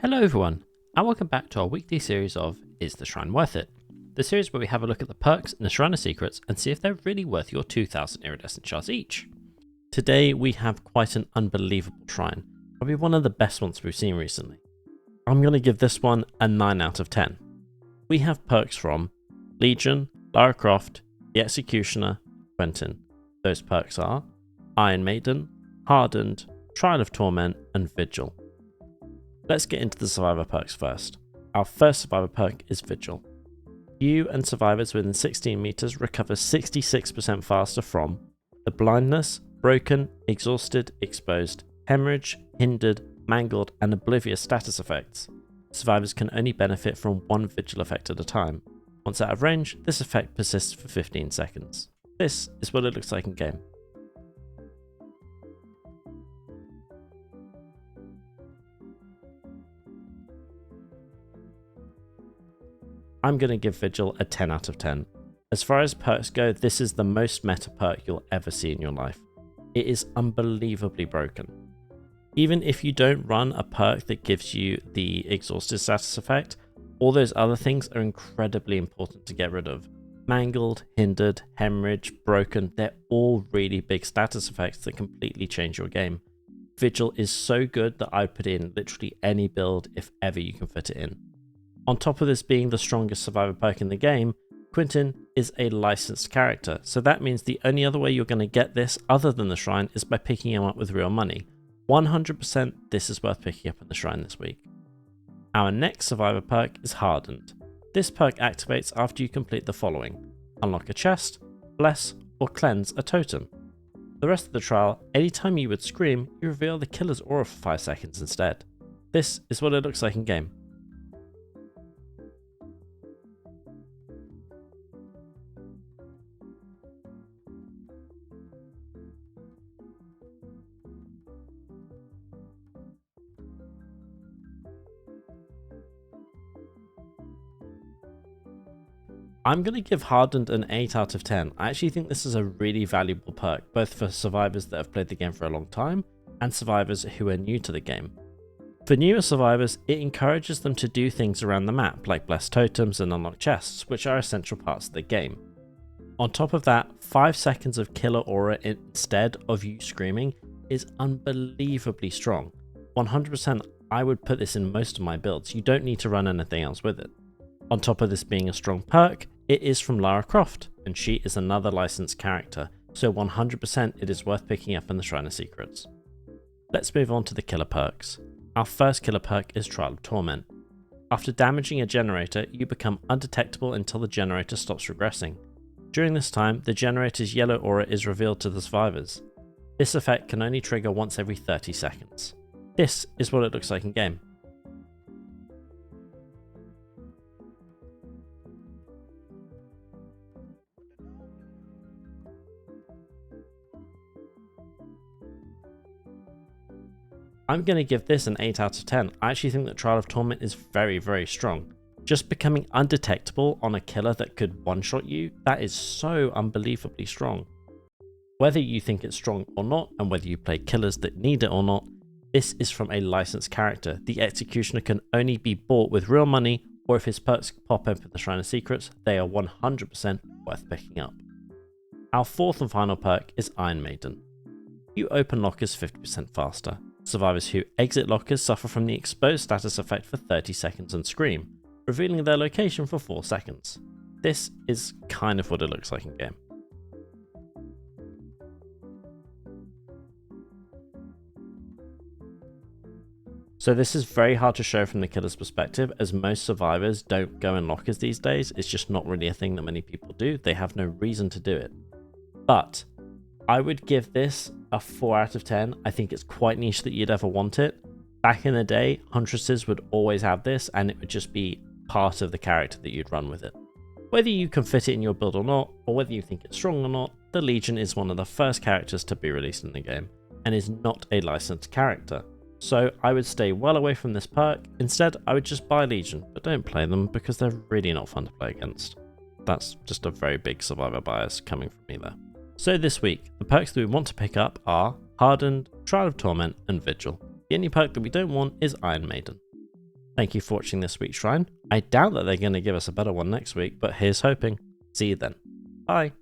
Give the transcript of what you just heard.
Hello everyone, and welcome back to our weekly series of Is the Shrine Worth It? The series where we have a look at the perks and the Shrine of Secrets and see if they're really worth your 2,000 iridescent shards each. Today we have quite an unbelievable shrine, probably one of the best ones we've seen recently. I'm going to give this one a 9 out of 10. We have perks from Legion, Lara Croft, the Executioner, Quentin. Those perks are Iron Maiden, Hardened, Trial of Torment, and Vigil. Let's get into the survivor perks first. Our first survivor perk is Vigil. You and survivors within 16 meters recover 66% faster from the blindness, broken, exhausted, exposed, hemorrhage, hindered, mangled, and oblivious status effects. Survivors can only benefit from one Vigil effect at a time. Once out of range, this effect persists for 15 seconds. This is what it looks like in game. I'm going to give Vigil a 10 out of 10. As far as perks go, this is the most meta perk you'll ever see in your life. It is unbelievably broken. Even if you don't run a perk that gives you the exhausted status effect, all those other things are incredibly important to get rid of. Mangled, hindered, hemorrhage, broken, they're all really big status effects that completely change your game. Vigil is so good that I'd put in literally any build if ever you can fit it in. On top of this being the strongest survivor perk in the game, Quentin is a licensed character, so that means the only other way you're going to get this other than the shrine is by picking him up with real money. 100% this is worth picking up in the shrine this week. Our next survivor perk is Hardened. This perk activates after you complete the following: unlock a chest, bless, or cleanse a totem. The rest of the trial, anytime you would scream, you reveal the killer's aura for 5 seconds instead. This is what it looks like in game. I'm going to give Hardened an 8 out of 10. I actually think this is a really valuable perk, both for survivors that have played the game for a long time and survivors who are new to the game. For newer survivors, it encourages them to do things around the map, like bless totems and unlock chests, which are essential parts of the game. On top of that, 5 seconds of killer aura instead of you screaming is unbelievably strong. 100% I would put this in most of my builds. You don't need to run anything else with it. On top of this being a strong perk, it is from Lara Croft, and she is another licensed character, so 100% it is worth picking up in the Shrine of Secrets. Let's move on to the killer perks. Our first killer perk is Trial of Torment. After damaging a generator, you become undetectable until the generator stops regressing. During this time, the generator's yellow aura is revealed to the survivors. This effect can only trigger once every 30 seconds. This is what it looks like in game. I'm going to give this an 8 out of 10. I actually think that Trial of Torment is very, very strong. Just becoming undetectable on a killer that could one-shot you, that is so unbelievably strong. Whether you think it's strong or not, and whether you play killers that need it or not, this is from a licensed character. The Executioner can only be bought with real money, or if his perks pop up in the Shrine of Secrets, they are 100% worth picking up. Our fourth and final perk is Iron Maiden. You open lockers 50% faster. Survivors who exit lockers suffer from the exposed status effect for 30 seconds and scream, revealing their location for 4 seconds. This is kind of what it looks like in game. So this is very hard to show from the killer's perspective, as most survivors don't go in lockers these days. It's just not really a thing that many people do. They have no reason to do it. But I would give this a 4 out of 10. I think it's quite niche that you'd ever want it. Back in the day, Huntresses would always have this, and it would just be part of the character that you'd run with it. Whether you can fit it in your build or not, or whether you think it's strong or not, the Legion is one of the first characters to be released in the game, and is not a licensed character. So I would stay well away from this perk. Instead, I would just buy Legion, but don't play them because they're really not fun to play against. That's just a very big survivor bias coming from me there. So this week, the perks that we want to pick up are Hardened, Trial of Torment, and Vigil. The only perk that we don't want is Iron Maiden. Thank you for watching this week's Shrine. I doubt that they're going to give us a better one next week, but here's hoping. See you then. Bye.